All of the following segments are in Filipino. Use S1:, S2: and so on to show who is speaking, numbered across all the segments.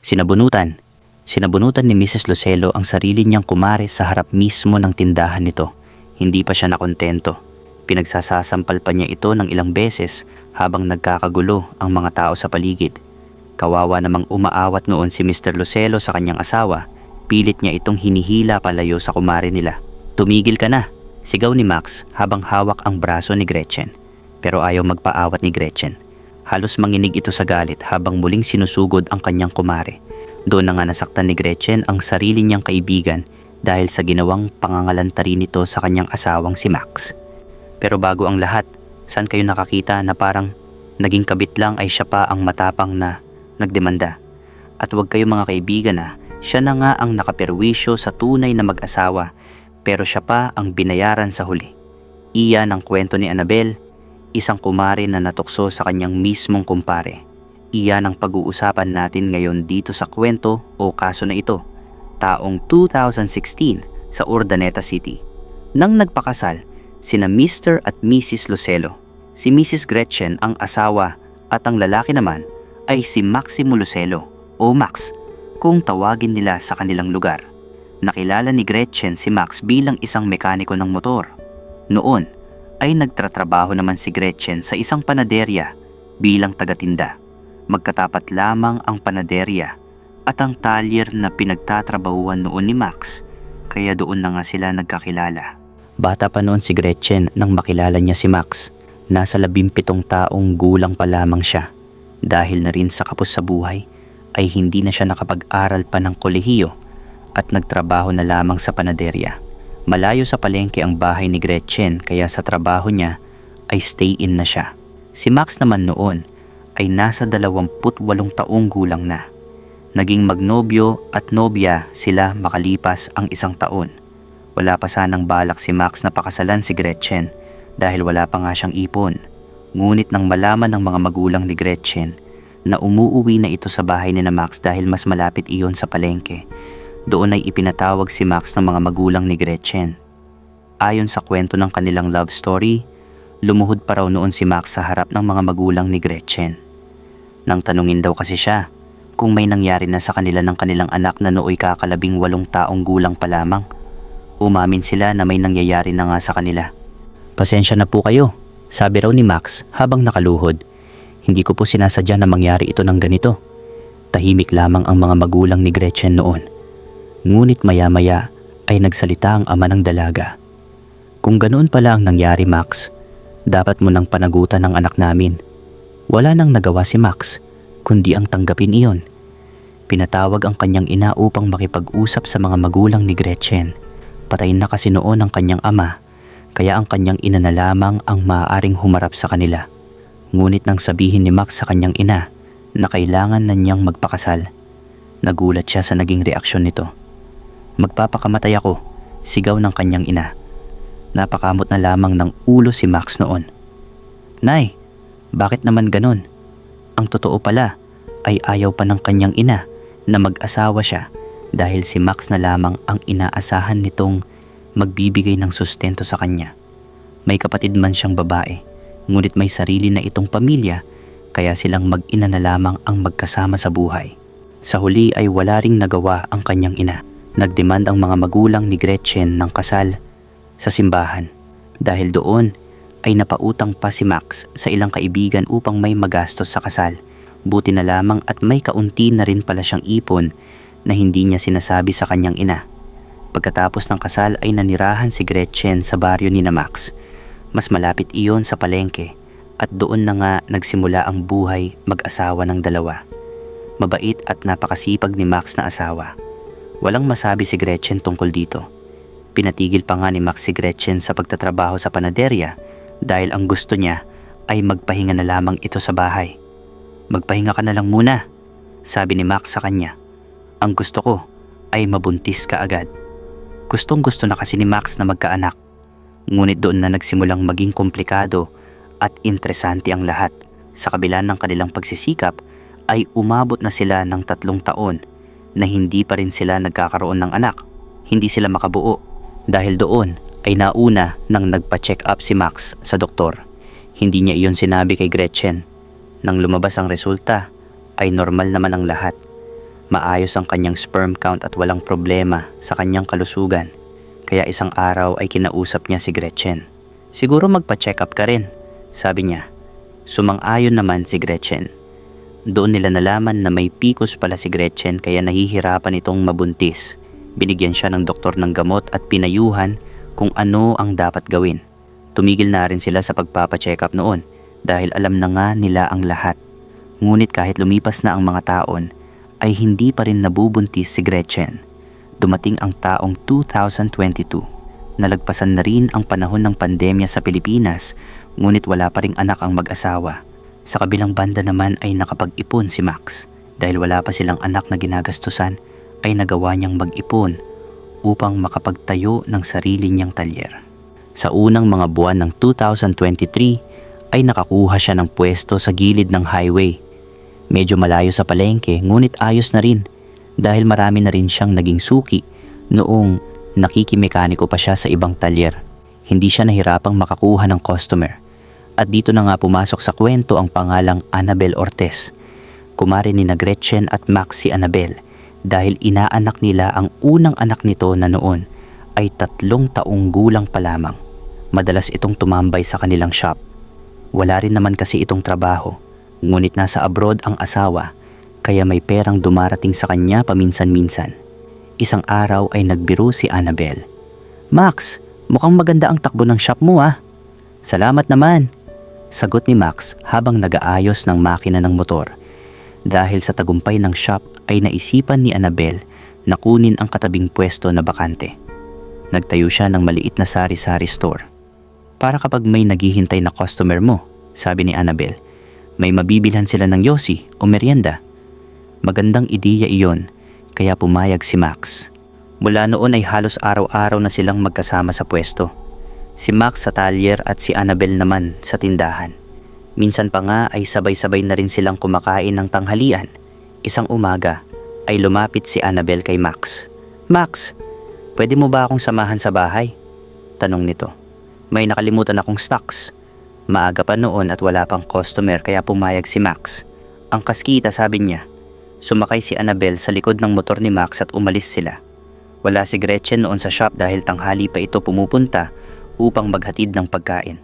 S1: Sinabunutan. Sinabunutan ni Mrs. Lucelo ang sarili niyang kumare sa harap mismo ng tindahan nito. Hindi pa siya nakontento. Pinagsasasampal pa niya ito ng ilang beses habang nagkakagulo ang mga tao sa paligid. Kawawa namang umaawat noon si Mr. Lucelo sa kanyang asawa. Pilit niya itong hinihila palayo sa kumare nila. "Tumigil ka na!" sigaw ni Max habang hawak ang braso ni Gretchen. Pero ayaw magpaawat ni Gretchen. Halos manginig ito sa galit habang muling sinusugod ang kanyang kumare. Doon na nga nasaktan ni Gretchen ang sarili niyang kaibigan dahil sa ginawang pangangalantari nito sa kanyang asawang si Max. Pero bago ang lahat, saan kayo nakakita na parang naging kabit lang ay siya pa ang matapang na nagdemanda? At huwag kayo mga kaibigan na siya na nga ang nakaperwisyo sa tunay na mag-asawa pero siya pa ang binayaran sa huli. Iyan ang kwento ni Annabel, isang kumare na natukso sa kanyang mismong kumpare. Iyan ang pag-uusapan natin ngayon dito sa kwento o kaso na ito, taong 2016 sa Urdaneta City. Nang nagpakasal, sina Mr. at Mrs. Lucelo. Si Mrs. Gretchen ang asawa at ang lalaki naman ay si Maximo Lucelo o Max kung tawagin nila sa kanilang lugar. Nakilala ni Gretchen si Max bilang isang mekaniko ng motor. Noon ay nagtatrabaho naman si Gretchen sa isang panaderya bilang tagatinda. Magkatapat lamang ang panaderya at ang talyer na pinagtatrabahuan noon ni Max, kaya doon na nga sila nagkakilala. Bata pa noon si Gretchen nang makilala niya si Max. Nasa 17 taong gulang pa lamang siya. Dahil na rin sa kapos sa buhay, ay hindi na siya nakapag-aral pa ng kolehiyo at nagtrabaho na lamang sa panaderya. Malayo sa palengke ang bahay ni Gretchen kaya sa trabaho niya ay stay-in na siya. Si Max naman noon ay nasa 28 taong gulang na. Naging magnobyo at nobya sila makalipas ang 1 taon. Wala pa sanang balak si Max na pakasalan si Gretchen dahil wala pa nga siyang ipon. Ngunit nang malaman ng mga magulang ni Gretchen na umuuwi na ito sa bahay ni na Max dahil mas malapit iyon sa palengke, doon ay ipinatawag si Max ng mga magulang ni Gretchen. Ayon sa kwento ng kanilang love story, lumuhod pa raw noon si Max sa harap ng mga magulang ni Gretchen. Nang tanungin daw kasi siya kung may nangyari na sa kanila ng kanilang anak na nooy kakalabing 8 taong gulang pa lamang, umamin sila na may nangyayari na nga sa kanila. "Pasensya na po kayo," sabi raw ni Max habang nakaluhod. "Hindi ko po sinasadya na mangyari ito ng ganito." Tahimik lamang ang mga magulang ni Gretchen noon. Ngunit maya-maya ay nagsalita ang ama ng dalaga. "Kung ganoon pala ang nangyari, Max, dapat mo nang panagutan ng anak namin." Wala nang nagawa si Max, kundi ang tanggapin iyon. Pinatawag ang kanyang ina upang makipag-usap sa mga magulang ni Gretchen. Patay na kasi noon ang kanyang ama, kaya ang kanyang ina na lamang ang maaaring humarap sa kanila. Ngunit nang sabihin ni Max sa kanyang ina na kailangan na niyang magpakasal, nagulat siya sa naging reaksyon nito. "Magpapakamatay ako," sigaw ng kanyang ina. Napakamot na lamang ng ulo si Max noon. "Nay, bakit naman ganon? Ang totoo pala ay ayaw pa ng kanyang ina na mag-asawa siya dahil si Max na lamang ang inaasahan nitong magbibigay ng sustento sa kanya. May kapatid man siyang babae, ngunit may sarili na itong pamilya kaya silang mag-ina na lamang ang magkasama sa buhay." Sa huli ay wala ring nagawa ang kanyang ina. Nagdemand ang mga magulang ni Gretchen ng kasal sa simbahan. Dahil doon ay napautang pa si Max sa ilang kaibigan upang may magastos sa kasal. Buti na lamang at may kaunti na rin pala siyang ipon na hindi niya sinasabi sa kanyang ina. Pagkatapos ng kasal ay nanirahan si Gretchen sa baryo ni na Max. Mas malapit iyon sa palengke at doon na nga nagsimula ang buhay mag-asawa ng dalawa. Mabait at napakasipag ni Max na asawa. Walang masabi si Gretchen tungkol dito. Pinatigil pa nga ni Max si Gretchen sa pagtatrabaho sa panaderya dahil ang gusto niya ay magpahinga na lamang ito sa bahay. "Magpahinga ka na lang muna," sabi ni Max sa kanya. "Ang gusto ko ay mabuntis ka agad." Gustong gusto na kasi ni Max na magkaanak. Ngunit doon na nagsimulang maging komplikado at interesante ang lahat. Sa kabila ng kanilang pagsisikap ay umabot na sila ng 3 taon na hindi pa rin sila nagkakaroon ng anak. Hindi sila makabuo. Dahil doon ay nauna nang nagpa-check up si Max sa doktor. Hindi niya iyon sinabi kay Gretchen. Nang lumabas ang resulta, ay normal naman ang lahat. Maayos ang kanyang sperm count at walang problema sa kanyang kalusugan. Kaya isang araw ay kinausap niya si Gretchen. Siguro magpa-check up ka rin, sabi niya. Sumang-ayon naman si Gretchen. Doon nila nalaman na may PCOS pala si Gretchen kaya nahihirapan itong mabuntis. Binigyan siya ng doktor ng gamot at pinayuhan kung ano ang dapat gawin. Tumigil na rin sila sa pagpapa-check up noon dahil alam na nga nila ang lahat. Ngunit kahit lumipas na ang mga taon, ay hindi pa rin nabubuntis si Gretchen. Dumating ang taong 2022. Nalagpasan na rin ang panahon ng pandemya sa Pilipinas, ngunit wala pa ring anak ang mag-asawa. Sa kabilang banda naman ay nakapag-ipon si Max. Dahil wala pa silang anak na ginagastusan, ay nagawa niyang mag-ipon upang makapagtayo ng sarili niyang talyer. Sa unang mga buwan ng 2023 ay nakakuha siya ng pwesto sa gilid ng highway. Medyo malayo sa palengke ngunit ayos na rin dahil marami na rin siyang naging suki noong nakikimekaniko pa siya sa ibang talyer. Hindi siya nahirapang makakuha ng customer. At dito na nga pumasok sa kwento ang pangalang Annabel Ortez. Kumare ni na Gretchen at Max si Annabel dahil inaanak nila ang unang anak nito na noon ay 3 taong gulang pa lamang. Madalas itong tumambay sa kanilang shop. Wala rin naman kasi itong trabaho. Ngunit nasa abroad ang asawa, kaya may perang dumarating sa kanya paminsan-minsan. Isang araw ay nagbiro si Annabel. Max, mukhang maganda ang takbo ng shop mo ah. Salamat naman, sagot ni Max habang nag-aayos ng makina ng motor. Dahil sa tagumpay ng shop ay naisipan ni Annabel na kunin ang katabing pwesto na bakante. Nagtayo siya ng maliit na sari-sari store. Para kapag may naghihintay na customer mo, sabi ni Annabel, may mabibilhan sila ng yosi o merienda. Magandang ideya iyon, kaya pumayag si Max. Mula noon ay halos araw-araw na silang magkasama sa pwesto. Si Max sa talyer at si Annabel naman sa tindahan. Minsan pa nga ay sabay-sabay na rin silang kumakain ng tanghalian. Isang umaga ay lumapit si Annabel kay Max. Max, pwede mo ba akong samahan sa bahay? Tanong nito. May nakalimutan akong stocks. Maaga pa noon at wala pang customer kaya pumayag si Max. Ang kaskita sabi niya. Sumakay si Annabel sa likod ng motor ni Max at umalis sila. Wala si Gretchen noon sa shop dahil tanghali pa ito pumupunta upang maghatid ng pagkain.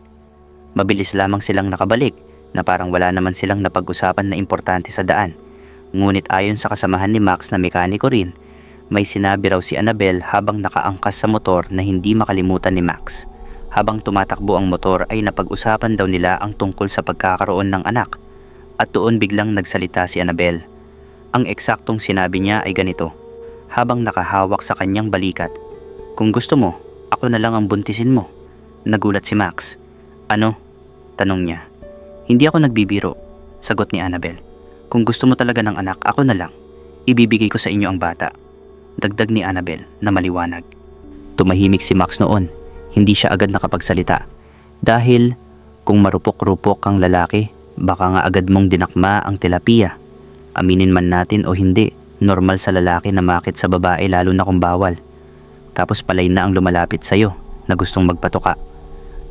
S1: Mabilis lamang silang nakabalik na parang wala naman silang napag-usapan na importante sa daan. Ngunit ayon sa kasamahan ni Max na mekaniko rin, may sinabi raw si Annabel habang nakaangkas sa motor na hindi makalimutan ni Max. Habang tumatakbo ang motor ay napag-usapan daw nila ang tungkol sa pagkakaroon ng anak. At doon biglang nagsalita si Annabel. Ang eksaktong sinabi niya ay ganito, habang nakahawak sa kanyang balikat. Kung gusto mo, ako na lang ang buntisin mo. Nagulat si Max. Ano? Tanong niya. Hindi ako nagbibiro, sagot ni Annabel. Kung gusto mo talaga ng anak, ako na lang. Ibibigay ko sa inyo ang bata. Dagdag ni Annabel na maliwanag. Tumahimik si Max noon. Hindi siya agad nakapagsalita. Dahil kung marupok-rupok kang lalaki, baka nga agad mong dinakma ang tilapia. Aminin man natin o hindi, normal sa lalaki na makit sa babae lalo na kung bawal. Tapos palay na ang lumalapit sa'yo na gustong magpatuka.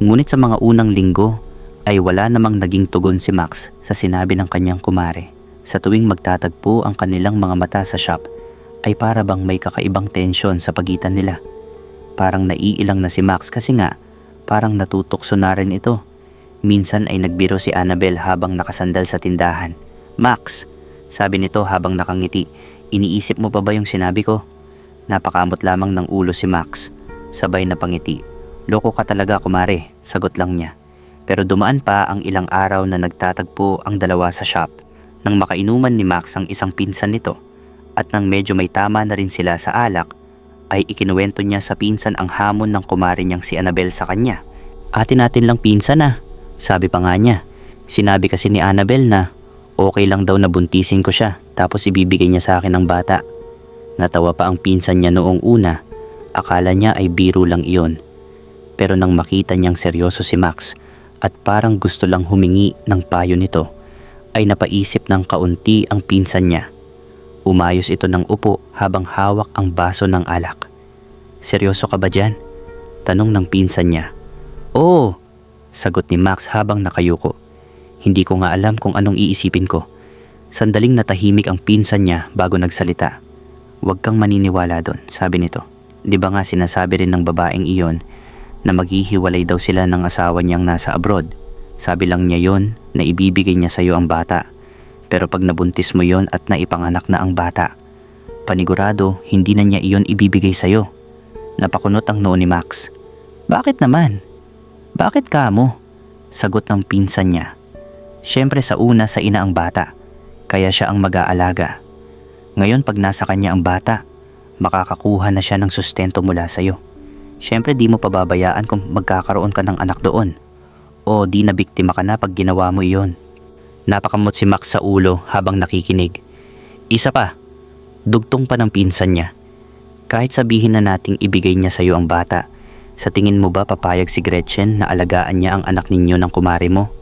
S1: Ngunit sa mga unang linggo ay wala namang naging tugon si Max sa sinabi ng kanyang kumare. Sa tuwing magtatagpo ang kanilang mga mata sa shop ay para bang may kakaibang tensyon sa pagitan nila. Parang naiilang na si Max kasi nga parang natutokso na rin ito. Minsan ay nagbiro si Annabel habang nakasandal sa tindahan. Max, sabi nito habang nakangiti, iniisip mo pa ba yung sinabi ko? Napakamot lamang ng ulo si Max. Sabay na pangiti. Loko ka talaga kumare, sagot lang niya. Pero dumaan pa ang ilang araw na nagtatagpo ang dalawa sa shop. Nang makainuman ni Max ang isang pinsan nito at nang medyo may tama na rin sila sa alak, ay ikinuwento niya sa pinsan ang hamon ng kumare niyang si Annabel sa kanya. Atin natin lang pinsan ah, sabi pa nga niya. Sinabi kasi ni Annabel na okay lang daw na buntisin ko siya tapos ibibigay niya sa akin ang bata. Natawa pa ang pinsan niya noong una, akala niya ay biro lang iyon. Pero nang makita niyang seryoso si Max at parang gusto lang humingi ng payo nito, ay napaisip ng kaunti ang pinsan niya. Umayos ito ng upo habang hawak ang baso ng alak. Seryoso ka ba dyan? Tanong ng pinsan niya. Oo, sagot ni Max habang nakayuko. Hindi ko nga alam kung anong iisipin ko. Sandaling natahimik ang pinsan niya bago nagsalita. "Huwag kang maniniwala doon," sabi nito. "Di ba nga sinasabi rin ng babaeng iyon na maghihiwalay daw sila ng asawa niyang nasa abroad? Sabi lang niya yon na ibibigay niya sa'yo ang bata. Pero pag nabuntis mo yon at naipanganak na ang bata, panigurado hindi na niya iyon ibibigay sa'yo." Napakunot ang noo ni Max. "Bakit naman? Bakit kamo?" Sagot ng pinsan niya. "Siyempre sa una sa ina ang bata, kaya siya ang mag-aalaga. Ngayon pag nasa kanya ang bata, makakakuha na siya ng sustento mula sa'yo. Siyempre di mo pababayaan kung magkakaroon ka ng anak doon. O di na biktima ka na pag ginawa mo iyon." Napakamot si Max sa ulo habang nakikinig. Isa pa, dugtong pa ng pinsan niya. "Kahit sabihin na nating ibigay niya sa'yo ang bata, sa tingin mo ba papayag si Gretchen na alagaan niya ang anak ninyo ng kumare mo?"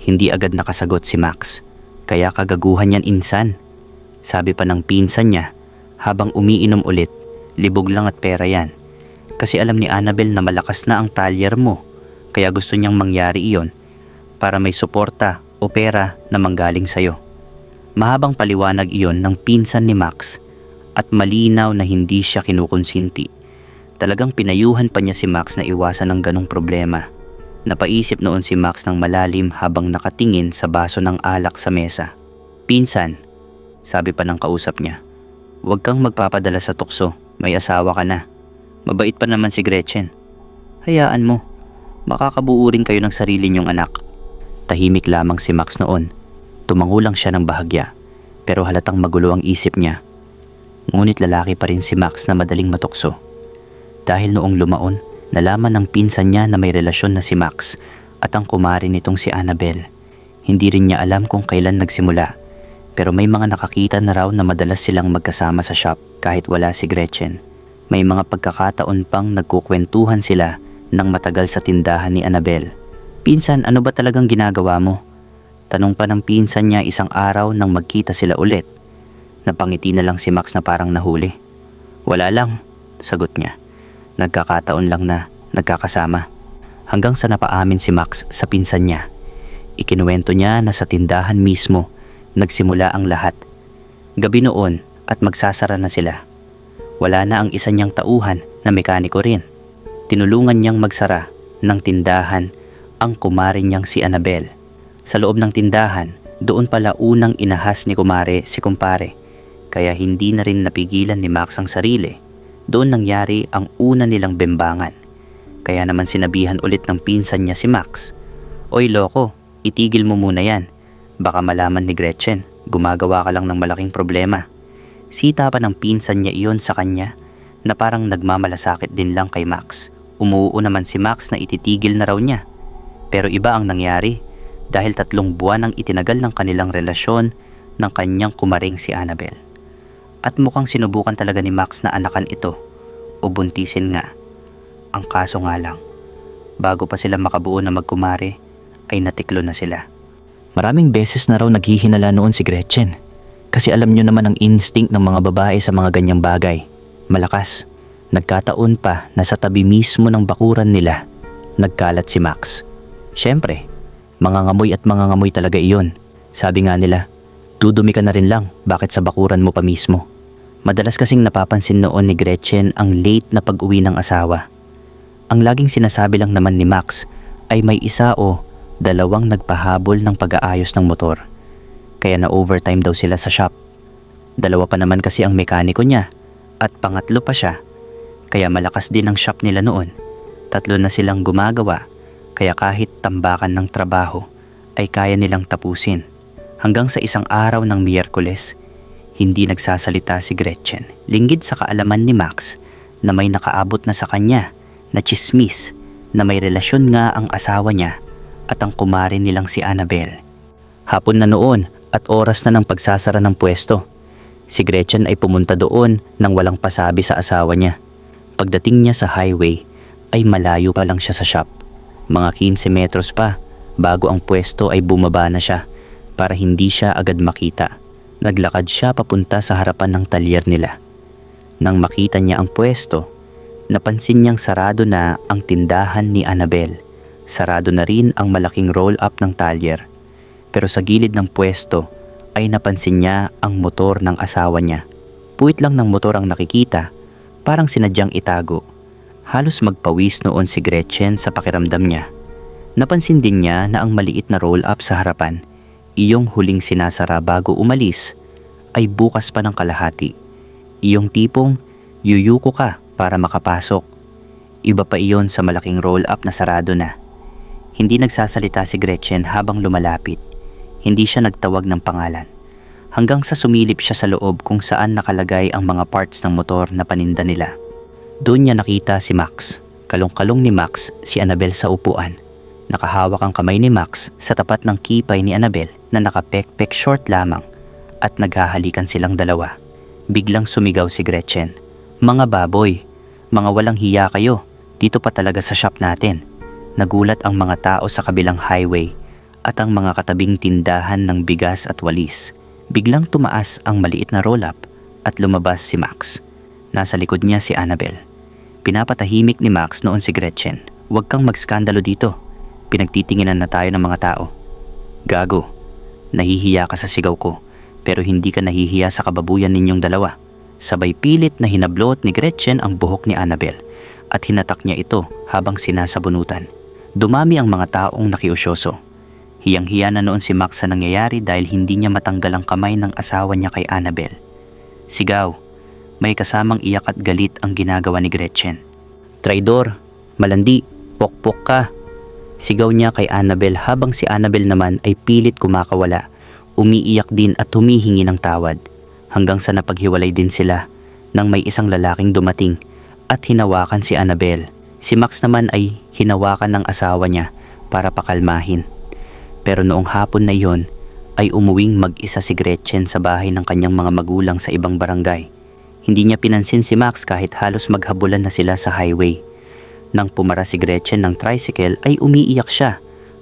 S1: Hindi agad nakasagot si Max. "Kaya kagaguhan yan insan." Sabi pa ng pinsan niya habang umiinom ulit. "Libog lang at pera yan. Kasi alam ni Annabel na malakas na ang talyer mo, kaya gusto niyang mangyari iyon para may suporta o pera na manggaling sa'yo." Mahabang paliwanag iyon ng pinsan ni Max at malinaw na hindi siya kinukonsinti. Talagang pinayuhan pa niya si Max na iwasan ng ganong problema. Napaisip noon si Max ng malalim habang nakatingin sa baso ng alak sa mesa. "Pinsan," sabi pa ng kausap niya, "huwag kang magpapadala sa tukso, may asawa ka na. Mabait pa naman si Gretchen. Hayaan mo, makakabuo rin kayo ng sarili niyong anak." Tahimik lamang si Max noon. Tumango lang siya ng bahagya, pero halatang magulo ang isip niya. Ngunit lalaki pa rin si Max na madaling matukso. Dahil noong lumaon, nalaman ng pinsan niya na may relasyon na si Max at ang kumare nitong si Annabel. Hindi rin niya alam kung kailan nagsimula, pero may mga nakakita na raw na madalas silang magkasama sa shop kahit wala si Gretchen. May mga pagkakataon pang nagkukwentuhan sila ng matagal sa tindahan ni Annabel. "Pinsan, ano ba talagang ginagawa mo?" Tanong pa ng pinsan niya isang araw nang magkita sila ulit. Napangiti na lang si Max na parang nahuli. "Wala lang," sagot niya. "Nagkakataon lang na nagkakasama." Hanggang sa napaamin si Max sa pinsan niya. Ikinuwento niya na sa tindahan mismo nagsimula ang lahat. Gabi noon at magsasara na sila. Wala na ang isa niyang tauhan na mekaniko rin. Tinulungan niyang magsara ng tindahan ang kumare niyang si Annabel. Sa loob ng tindahan, doon pala unang inahas ni kumare si kumpare. Kaya hindi na rin napigilan ni Max ang sarili. Doon nangyari ang una nilang bembangan. Kaya naman sinabihan ulit ng pinsan niya si Max, "Oy loko, itigil mo muna yan. Baka malaman ni Gretchen, gumagawa ka lang ng malaking problema." Sita pa ng pinsan niya iyon sa kanya na parang nagmamalasakit din lang kay Max. Umuo naman si Max na ititigil na raw niya. Pero iba ang nangyari dahil 3 buwan ang itinagal ng kanilang relasyon ng kanyang kumaring si Annabel. At mukhang sinubukan talaga ni Max na anakan ito o buntisin nga. Ang kaso nga lang, bago pa sila makabuo na magkumare, ay natiklo na sila. Maraming beses na raw naghihinala noon si Gretchen. Kasi alam nyo naman ang instinct ng mga babae sa mga ganyang bagay. Malakas. Nagkataon pa na sa tabi mismo ng bakuran nila, nagkalat si Max. Siyempre, mangangamoy at mangangamoy talaga iyon. Sabi nga nila, "Dudumi ka na rin lang, bakit sa bakuran mo pa mismo?" Madalas kasing napapansin noon ni Gretchen ang late na pag-uwi ng asawa. Ang laging sinasabi lang naman ni Max ay may isa o 2 nagpahabol ng pag-aayos ng motor. Kaya na-overtime daw sila sa shop. 2 pa naman kasi ang mekaniko niya at pangatlo pa siya. Kaya malakas din ang shop nila noon. 3 na silang gumagawa, kaya kahit tambakan ng trabaho ay kaya nilang tapusin. Hanggang sa isang araw ng Miyerkules, hindi nagsasalita si Gretchen. Linggid sa kaalaman ni Max na may nakaabot na sa kanya na tsismis na may relasyon nga ang asawa niya at ang kumare nilang si Annabel. Hapon na noon at oras na ng pagsasara ng pwesto. Si Gretchen ay pumunta doon nang walang pasabi sa asawa niya. Pagdating niya sa highway ay malayo pa lang siya sa shop. Mga 15 metros pa bago ang pwesto ay bumaba na siya para hindi siya agad makita. Naglakad siya papunta sa harapan ng talyer nila. Nang makita niya ang pwesto, napansin niyang sarado na ang tindahan ni Annabel. Sarado na rin ang malaking roll-up ng talyer. Pero sa gilid ng pwesto ay napansin niya ang motor ng asawa niya. Puwit lang ng motor ang nakikita, parang sinadyang itago. Halos magpawis noon si Gretchen sa pakiramdam niya. Napansin din niya na ang maliit na roll-up sa harapan, iyong huling sinasara bago umalis, ay bukas pa ng kalahati. Iyong tipong yuyuko ka para makapasok. Iba pa iyon sa malaking roll-up na sarado na. Hindi nagsasalita si Gretchen habang lumalapit. Hindi siya nagtawag ng pangalan. Hanggang sa sumilip siya sa loob kung saan nakalagay ang mga parts ng motor na paninda nila. Doon niya nakita si Max. Kalong-kalong ni Max si Annabel sa upuan. Nakahawak ang kamay ni Max sa tapat ng kipay ni Annabel na nakapekpek short lamang at naghahalikan silang dalawa. Biglang sumigaw si Gretchen. "Mga baboy, mga walang hiya kayo, dito pa talaga sa shop natin." Nagulat ang mga tao sa kabilang highway at ang mga katabing tindahan ng bigas at walis. Biglang tumaas ang maliit na roll-up at lumabas si Max. Nasa likod niya si Annabel. Pinapatahimik ni Max noon si Gretchen. "Huwag kang magskandalo dito. Pinagtitinginan na tayo ng mga tao." "Gago, nahihiya ka sa sigaw ko, pero hindi ka nahihiya sa kababuyan ninyong dalawa." Sabay pilit na hinablot ni Gretchen ang buhok ni Annabel at hinatak niya ito habang sinasabunutan. Dumami ang mga taong nakiusyoso. Hiyang-hiya na noon si Max sa nangyayari dahil hindi niya matanggal ang kamay ng asawa niya kay Annabel. Sigaw, may kasamang iyak at galit ang ginagawa ni Gretchen. "Traidor, malandi, pokpok ka." Sigaw niya kay Annabel habang si Annabel naman ay pilit kumakawala, umiiyak din at humihingi ng tawad. Hanggang sa napaghiwalay din sila nang may isang lalaking dumating at hinawakan si Annabel. Si Max naman ay hinawakan ng asawa niya para pakalmahin. Pero noong hapon na iyon ay umuwing mag-isa si Gretchen sa bahay ng kanyang mga magulang sa ibang barangay. Hindi niya pinansin si Max kahit halos maghabulan na sila sa highway. Nang pumara si Gretchen ng tricycle ay umiiyak siya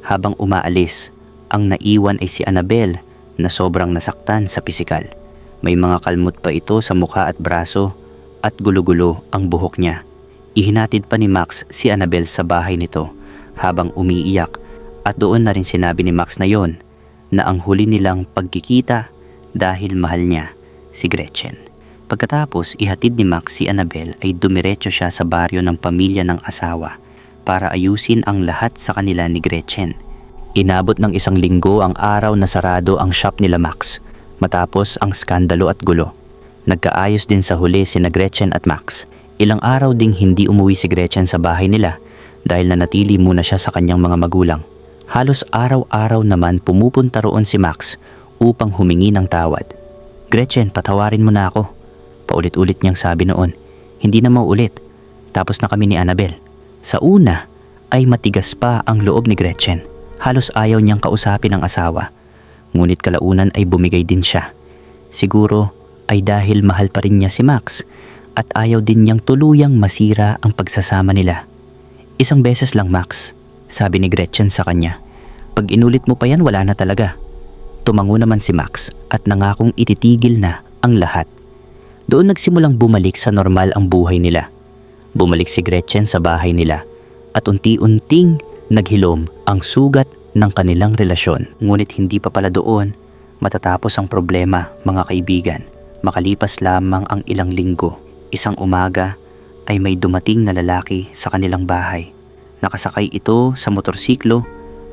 S1: habang umaalis. Ang naiwan ay si Annabel na sobrang nasaktan sa pisikal. May mga kalmot pa ito sa mukha at braso at gulo-gulo ang buhok niya. Ihinatid pa ni Max si Annabel sa bahay nito habang umiiyak. At doon na rin sinabi ni Max na yon na ang huli nilang pagkikita dahil mahal niya si Gretchen. Pagkatapos ihatid ni Max si Annabel ay dumiretso siya sa baryo ng pamilya ng asawa para ayusin ang lahat sa kanila ni Gretchen. Inabot ng 1 linggo ang araw na sarado ang shop nila Max matapos ang skandalo at gulo. Nagkaayos din sa huli sina Gretchen at Max. Ilang araw ding hindi umuwi si Gretchen sa bahay nila dahil nanatili muna siya sa kanyang mga magulang. Halos araw-araw naman pumupunta roon si Max upang humingi ng tawad. "Gretchen, patawarin mo na ako." Paulit-ulit niyang sabi noon. Hindi na mauulit. Tapos na kami ni Annabel. Sa una ay matigas pa ang loob ni Gretchen. Halos ayaw niyang kausapin ang asawa. Ngunit kalaunan ay bumigay din siya. Siguro ay dahil mahal pa rin niya si Max at ayaw din niyang tuluyang masira ang pagsasama nila. "1 beses lang, Max," sabi ni Gretchen sa kanya. "Pag inulit mo pa yan, wala na talaga." Tumango naman si Max at nangakong ititigil na ang lahat. Doon nagsimulang bumalik sa normal ang buhay nila. Bumalik si Gretchen sa bahay nila at unti-unting naghilom ang sugat ng kanilang relasyon. Ngunit hindi pa pala doon matatapos ang problema, mga kaibigan. Makalipas lamang ang ilang linggo, isang umaga ay may dumating na lalaki sa kanilang bahay. Nakasakay ito sa motorsiklo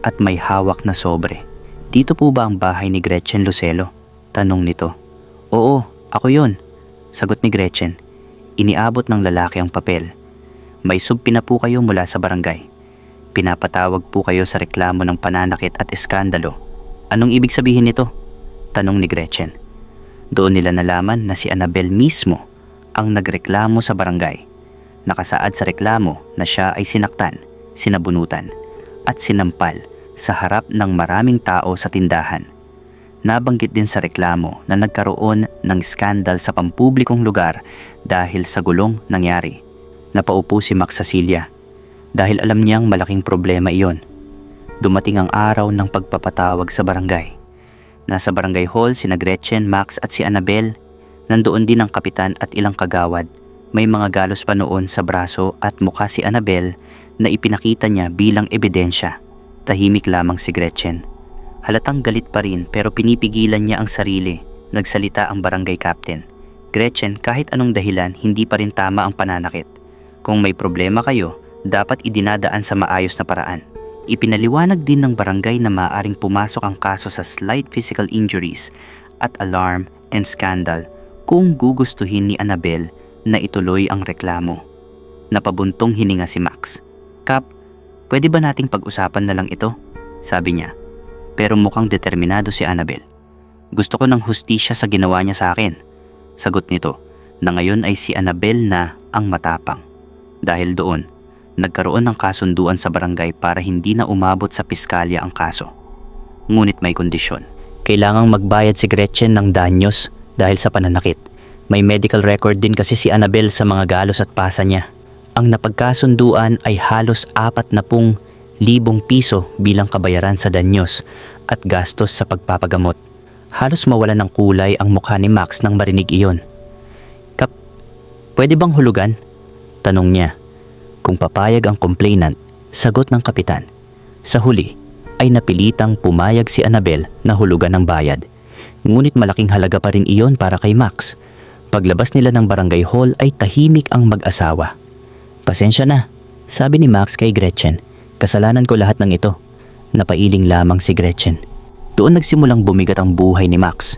S1: at may hawak na sobre. "Dito po ba ang bahay ni Gretchen Lucelo?" tanong nito. "Oo, ako yun," sagot ni Gretchen. Iniabot ng lalaki ang papel. "May subpina po kayo mula sa barangay. Pinapatawag po kayo sa reklamo ng pananakit at eskandalo." "Anong ibig sabihin nito?" tanong ni Gretchen. Doon nila nalaman na si Annabel mismo ang nagreklamo sa barangay. Nakasaad sa reklamo na siya ay sinaktan, sinabunutan at sinampal sa harap ng maraming tao sa tindahan. Nabanggit din sa reklamo na nagkaroon ng skandal sa pampublikong lugar dahil sa gulong nangyari. Napaupo si Max sa silya dahil alam niyang malaking problema iyon. Dumating ang araw ng pagpapatawag sa barangay. Nasa barangay hall sina Gretchen, Max at si Annabel. Nandoon din ang kapitan at ilang kagawad. May mga galos pa noon sa braso at mukha si Annabel na ipinakita niya bilang ebidensya. Tahimik lamang si Gretchen. Halatang galit pa rin pero pinipigilan niya ang sarili. Nagsalita ang barangay captain. Gretchen, kahit anong dahilan, hindi pa rin tama ang pananakit. Kung may problema kayo, dapat idinadaan sa maayos na paraan. Ipinaliwanag din ng barangay na maaaring pumasok ang kaso sa slight physical injuries at alarm and scandal kung gugustuhin ni Annabel na ituloy ang reklamo. Napabuntong hininga si Max. Kap, pwede ba nating pag-usapan na lang ito? Sabi niya. Pero mukhang determinado si Annabel. Gusto ko ng hustisya sa ginawa niya sa akin. Sagot nito na ngayon ay si Annabel na ang matapang. Dahil doon, nagkaroon ng kasunduan sa barangay para hindi na umabot sa piskalya ang kaso. Ngunit may kondisyon. Kailangang magbayad si Gretchen ng danyos dahil sa pananakit. May medical record din kasi si Annabel sa mga galos at pasa niya. Ang napagkasunduan ay halos 40,000 piso bilang kabayaran sa danyos at gastos sa pagpapagamot. Halos mawalan ng kulay ang mukha ni Max nang marinig iyon. Kap, pwede bang hulugan? Tanong niya. Kung papayag ang complainant, sagot ng kapitan. Sa huli, ay napilitang pumayag si Annabel na hulugan ng bayad. Ngunit malaking halaga pa rin iyon para kay Max. Paglabas nila ng barangay hall ay tahimik ang mag-asawa. Pasensya na, sabi ni Max kay Gretchen. Kasalanan ko lahat ng ito. Napailing lamang si Gretchen. Doon nagsimulang bumigat ang buhay ni Max.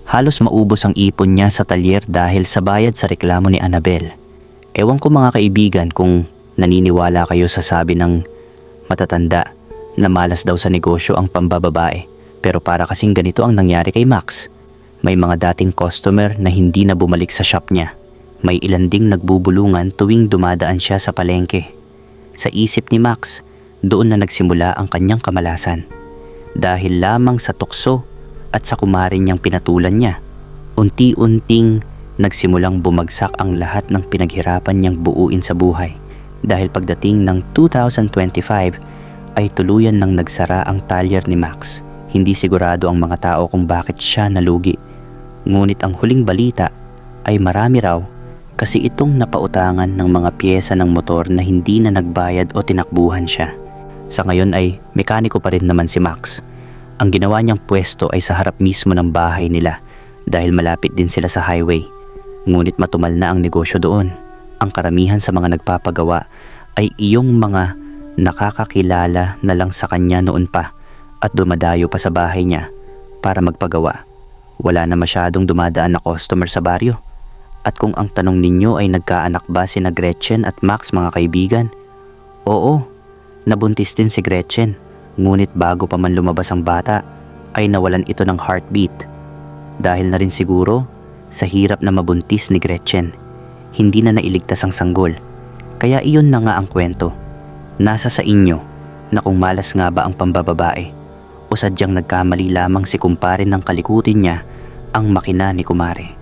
S1: Halos maubos ang ipon niya sa talyer dahil sa bayad sa reklamo ni Annabel. Ewan ko mga kaibigan kung naniniwala kayo sa sabi ng matatanda na malas daw sa negosyo ang pambababae. Pero para kasing ganito ang nangyari kay Max. May mga dating customer na hindi na bumalik sa shop niya. May ilan ding nagbubulungan tuwing dumadaan siya sa palengke. Sa isip ni Max, doon na nagsimula ang kanyang kamalasan. Dahil lamang sa tukso at sa kumarin niyang pinatulan niya, unti-unting nagsimulang bumagsak ang lahat ng pinaghirapan niyang buuin sa buhay. Dahil pagdating ng 2025 ay tuluyan nang nagsara ang talyer ni Max. Hindi sigurado ang mga tao kung bakit siya nalugi. Ngunit ang huling balita ay marami raw kasi itong napautangan ng mga piyesa ng motor na hindi na nagbayad o tinakbuhan siya. Sa ngayon ay mekaniko pa rin naman si Max. Ang ginawa niyang pwesto ay sa harap mismo ng bahay nila dahil malapit din sila sa highway. Ngunit matumal na ang negosyo doon. Ang karamihan sa mga nagpapagawa ay iyong mga nakakakilala na lang sa kanya noon pa at dumadayo pa sa bahay niya para magpagawa. Wala na masyadong dumadaan na customer sa baryo. At kung ang tanong ninyo ay nagkaanak ba sina Gretchen at Max mga kaibigan? Oo. Nabuntis din si Gretchen, ngunit bago pa man lumabas ang bata, ay nawalan ito ng heartbeat. Dahil na rin siguro sa hirap na mabuntis ni Gretchen, hindi na nailigtas ang sanggol. Kaya iyon na nga ang kwento. Nasa sa inyo na kung malas nga ba ang pambababae o sadyang nagkamali lamang si kumpare ng kalikutin niya ang makina ni kumare.